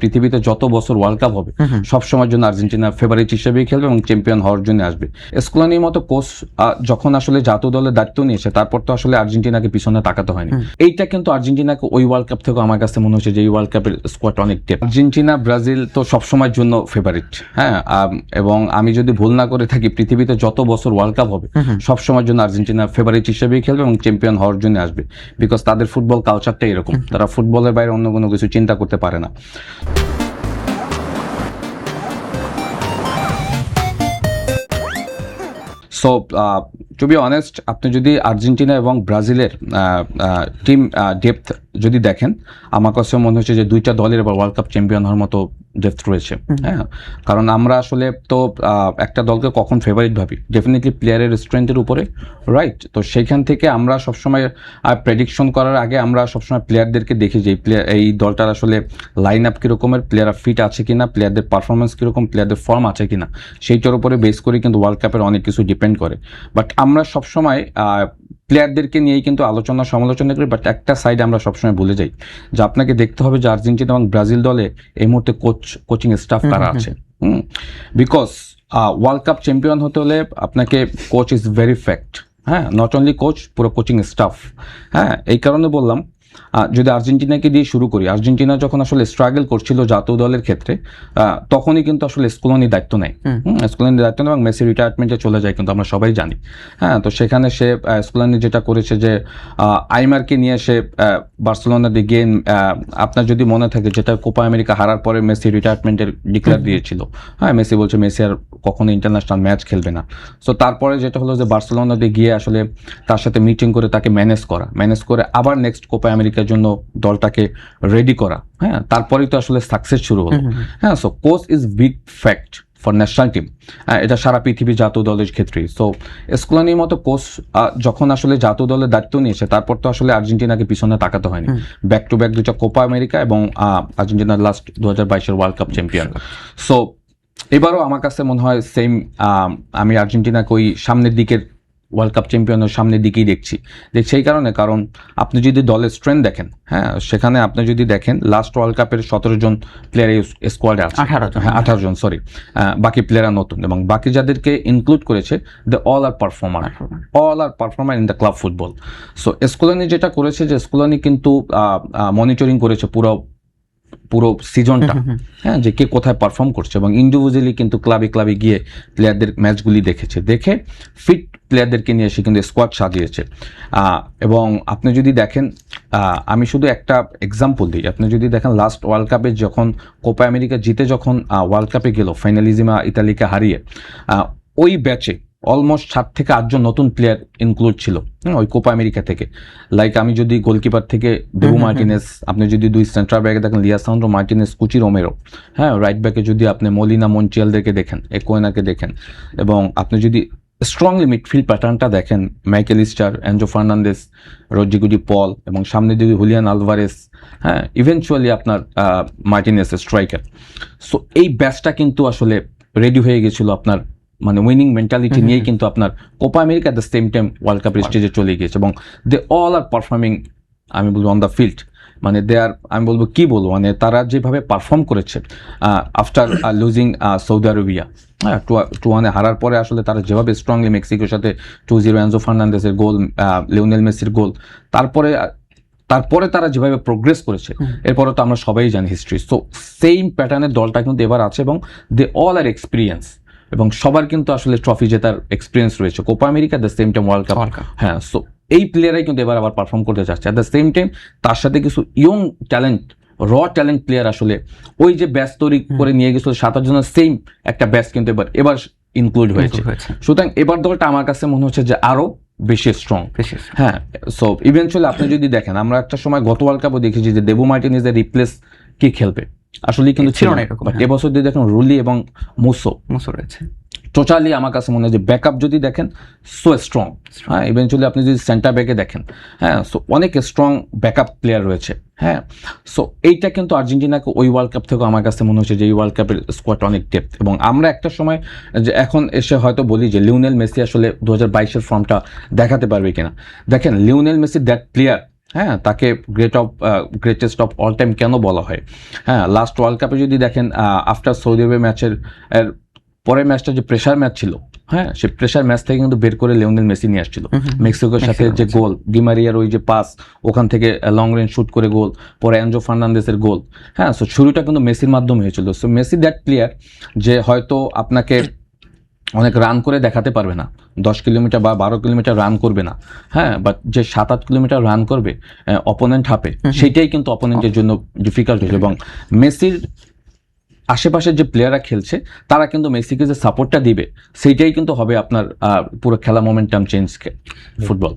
পৃথিবীতে যত বছর ওয়ার্ল্ড কাপ হবে সবসময়ের জন্য আর্জেন্টিনা ফেভারিট হিসেবেই খেলবে এবং চ্যাম্পিয়ন হওয়ার জন্য আসবে। স্কলোনির মতো কোচ যখন আসলে জাতীয় দলের দায়িত্ব নিয়েছে তারপর তো আসলে আর্জেন্টিনাকে পিছনে তাকাতে হয়নি। এইটা কিন্তু আর্জেন্টিনাকে ওই ওয়ার্ল্ড কাপ থেকে আমার কাছে মনে হচ্ছে যে এই ওয়ার্ল্ড কাপের স্কোয়াড অনেক ডেপ। আর্জেন্টিনা ব্রাজিল তো সবসময়ের জন্য ফেভারিট, হ্যাঁ, এবং আমি যদি ভুল না করে থাকি পৃথিবীতে যত বছর ওয়ার্ল্ড কাপ হবে সবসময়ের জন্য আর্জেন্টিনা ফেভারিট হিসেবেই খেলবে এবং চ্যাম্পিয়ন হওয়ার জন্য আসবে। বিকজ তাদের ফুটবল কালচারটা এরকম, তারা ফুটবলের বাইরে অন্য কোনো কিছু চিন্তা করতে পারে না। সো টু বি অনেস্ট, আপনি যদি আর্জেন্টিনা এবং ব্রাজিলের টিম ডেপথ যদি দেখেন, আমার কাছে মনে হচ্ছে যে দুইটা দলের এবার ওয়ার্ল্ড কাপ চ্যাম্পিয়ন হওয়ার মতো ডেপথ রয়েছে। হ্যাঁ, কারণ আমরা আসলে তো একটা দলকে কখন ফেভারিট ভাবি ডেফিনেটলি প্লেয়ারের স্ট্রেংথের উপরে, রাইট? তো সেইখান থেকে আমরা সবসময় প্রেডিকশন করার আগে আমরা সবসময় প্লেয়ারদেরকে দেখি যে এই দলটার আসলে লাইন আপ কীরকমের, প্লেয়াররা ফিট আছে কিনা, প্লেয়ারদের পারফরমেন্স কীরকম, প্লেয়ারদের ফর্ম আছে কিনা, সেইটার উপরে বেস করে কিন্তু ওয়ার্ল্ড কাপের অনেক কিছু ডিপেন্ড করে। বাট আমরা সবসময় প্লেয়ারদেরকে নিয়েই কিন্তু আলোচনা সমালোচনা করি, বাট একটা সাইড আমরা সবসময় ভুলে যাই যে আপনাকে দেখতে হবে যে আর্জেন্টিনা এবং ব্রাজিল দলে এই মুহূর্তে কোচিং স্টাফ কারা আছে। বিকজ ওয়ার্ল্ড কাপ চ্যাম্পিয়ন হতে হলে আপনাকে কোচ ইজ ভেরি ফ্যাক্ট, হ্যাঁ, নট অনলি কোচ, পুরো কোচিং স্টাফ। হ্যাঁ, এই কারণে বললাম যদি আর্জেন্টিনাকে দিয়ে শুরু করি, আর্জেন্টিনা যখন আসলে স্ট্রাগল করছিল জাতীয় দলের ক্ষেত্রে তখনই কিন্তু আসলে স্কলোনির দায়িত্ব নেয়, স্কলোনির দায়িত্ব নেয় এবং মেসি রিটায়ারমেন্টে চলে যায়, কিন্তু আমরা সবাই জানি। হ্যাঁ, তো সেখানে সে স্কলোনি যেটা করেছে যে আইমারকে নিয়ে সে বার্সেলোনা দিয়ে গিয়ে, আপনার যদি মনে থাকে যেটা কোপা আমেরিকা হারার পরে মেসি রিটায়ারমেন্টের ডিক্লেয়ার দিয়েছিল। হ্যাঁ, মেসি বলছে মেসি আর কখনো ইন্টারন্যাশনাল ম্যাচ খেলবে না। সো তারপরে যেটা হলো যে বার্সেলোনা দিয়ে গিয়ে আসলে তার সাথে মিটিং করে তাকে ম্যানেজ করে আবার নেক্সট কোপা আমেরিকার জন্য দলটাকে রেডি করা। হ্যাঁ, তারপরেই তো আসলে সাকসেস শুরু হলো। হ্যাঁ, so coach is big fact for national team, এটা সারা পৃথিবী জাতীয় দলের ক্ষেত্রেই। সো স্কলোনির মতো কোচ যখন আসলে জাতীয় দলের দায়িত্ব নিয়েছে তারপর তো আসলে আর্জেন্টিনাকে পিছনে তাকাতে হয়নি। ব্যাক টু ব্যাক দুইটা কোপা আমেরিকা এবং আর্জেন্টিনার লাস্ট 2022-এর ওয়ার্ল্ড কাপ চ্যাম্পিয়ন। সো এবারও আমার কাছে মনে হয় সেম, আমি আর্জেন্টিনাকে ওই সামনের দিকের ওয়ার্ল্ড কাপ চ্যাম্পিয়নের সামনের দিকেই দেখছি এই কারণ আপনি যদি দলের স্ট্রেংথ দেখেন, হ্যাঁ, সেখানে আপনি যদি দেখেন লাস্ট ওয়ার্ল্ড কাপের 17 জন প্লেয়ার এই স্কোয়াডে আছে, 18 জন, সরি, বাকি প্লেয়াররা নতুন, এবং বাকি যাদেরকে ইনক্লুড করেছে they all are performer in the club football. So Scaloni যেটা করেছে যে স্কলোনি কিন্তু মনিটরিং করেছে পুরো সিজনটা, হ্যাঁ, যে কে কোথায় পারফর্ম করছে, এবং ইন্ডিভিজুয়ালি কিন্তু ক্লাবে গিয়ে প্লেয়ারদের ম্যাচগুলি দেখে ফিট প্লেয়ারদেরকে নিয়ে এসে কিন্তু স্কোয়াড সাজিয়েছে। এবং আপনি যদি দেখেন, আমি শুধু একটা এক্সাম্পল দিই, আপনি যদি দেখেন লাস্ট ওয়ার্ল্ড কাপে যখন কোপা আমেরিকা জিতে যখন ওয়ার্ল্ড কাপে গেল ফাইনালিজিমা ইতালিকে হারিয়ে, ওই ব্যাচে অলমোস্ট 7 থেকে 8 জন নতুন প্লেয়ার ইনক্লুড ছিল ওই কোপা আমেরিকা থেকে। লাইক আমি যদি গোলকিপার থেকে দেবু মার্টিনেস, আপনি যদি দুই সেন্ট্রাল ব্যাকে দেখেন লিয়াসান্দ্রো মার্টিনেস, কুচি রোমেরো, হ্যাঁ, রাইট ব্যাকে যদি আপনি মলিনা মন্টিয়ালদেরকে দেখেন, একোয়েনাকে দেখেন, এবং আপনি যদি স্ট্রংলি মিডফিল্ড প্যাটার্নটা দেখেন, Mac Allister, Enzo Fernandez, Rodrigo De Paul, এবং সামনে যদি হুলিয়ান আলভারেস, হ্যাঁ, ইভেনচুয়ালি আপনার মার্টিনেস স্ট্রাইকার। সো এই ব্যাচটা কিন্তু আসলে রেডি হয়ে গেছিল আপনার মানে উইনিং মেন্টালিটি নিয়েই কিন্তু আপনার Copa America the same time world কাপের স্টেজে চলে গিয়েছে, এবং দে অল আর পারফর্মিং, আমি বলবো অন দ্য ফিল্ড, মানে দে আর, আমি বলবো কি বলবো, মানে তারা যেভাবে পারফর্ম করেছে আফটার লুজিং সৌদি আরবিয়া, হ্যাঁ, 2-1 হারার পরে আসলে তারা যেভাবে স্ট্রংলি মেক্সিকোর সাথে 2-0 এনজো ফার্নান্দেসের গোল, লিওনেল মেসির গোল, তারপরে তারা যেভাবে প্রোগ্রেস করেছে, এরপরে তো আমরা সবাই জানি হিস্ট্রি। সো সেম প্যাটার্নের দলটা কিন্তু এবার আছে, এবং দে অল আর এক্সপিরিয়েন্স, এবং সবার কিন্তু আসলে ট্রফি জেতার এক্সপিরিয়েন্স রয়েছে, Copa America the same time world cup. হ্যাঁ, সো এই প্লেয়ারাই কিন্তু এবার আবার পারফর্ম করতে চাচ্ছে। অ্যাট দ্য সেম টাইম তার সাথে কিছু ইয়ং ট্যালেন্ট, ট্যালেন্ট প্লেয়ার আসলে ওই যে ব্যাচ তৈরি করে নিয়ে গেছিল 7 জনের সেম একটা ব্যাচ কিন্তু এবার ইনক্লুড হয়েছে। সুতরাং এবার দলটা আমার কাছে মনে হচ্ছে যে আরো বেশি স্ট্রং। হ্যাঁ, সো ইভেনচুয়ালি আপনি যদি দেখেন, আমরা একটা সময় গত ওয়ার্ল্ড কাপও দেখেছি যে দেবু মার্টিনেজের রিপ্লেস কি খেলবে, আসলে কিন্তু ছিল না এরকম। এবছর যদি দেখেন রুলি এবং মুসো রয়েছে, টোটালি আমার কাছে মনে হয় যে ব্যাকআপ যদি দেখেন সো স্ট্রং। হ্যাঁ, ইভেনচুয়ালি আপনি যদি সেন্টার ব্যাকে দেখেন, হ্যাঁ, সো অনেক স্ট্রং ব্যাকআপ প্লেয়ার রয়েছে। হ্যাঁ, সো এইটা কিন্তু আর্জেন্টিনাকে ওই ওয়ার্ল্ড কাপ থেকে আমার কাছে মনে হচ্ছে যে এই ওয়ার্ল্ড কাপের স্কোয়াড অনেক ডেপথ, এবং আমরা একটা সময় যে এখন এসে হয়তো বলি যে লিওনেল মেসি আসলে 2022-এর ফর্মটা দেখাতে পারবে কিনা। দেখেন লিওনেল মেসি দ্যাট প্লেয়ার হ্যাঁ, তাকে গ্রেটেস্ট অফ অল টাইম কেন বলা হয়? হ্যাঁ, লাস্ট ওয়ার্ল্ড কাপে যদি দেখেন আফটার সৌদি আরবের ম্যাচের পরের ম্যাচটা যে প্রেশার ম্যাচ ছিল, হ্যাঁ, সেই প্রেশার ম্যাচ থেকে কিন্তু বের করে লিওনেল মেসি নিয়ে আসছিল। মেক্সিকোর সাথে যে গোল, ডিমারিয়ার ওই যে পাস, ওখান থেকে লং রেঞ্জ শুট করে গোল, পরে অ্যানজো ফার্নান্দেসের গোল। হ্যাঁ, সো শুরুটা কিন্তু মেসির মাধ্যমে হয়েছিল। সো মেসি দ্যাট প্লেয়ার যে হয়তো আপনাকে অনেক রান করে দেখাতে পারবে না, 10 কিলোমিটার বা 12 কিলোমিটার রান করবে না, হ্যাঁ, বাট যে 7-8 কিলোমিটার রান করবে অপোনেন্ট হাফে, সেইটাই কিন্তু অপোনেন্টের জন্য ডিফিকাল্ট হয়েছে। এবং মেসির আশেপাশের যে প্লেয়াররা খেলছে তারা কিন্তু মেসিকে যে সাপোর্টটা দিবে সেইটাই কিন্তু হবে আপনার পুরো খেলা মোমেন্টাম চেঞ্জ ফুটবল।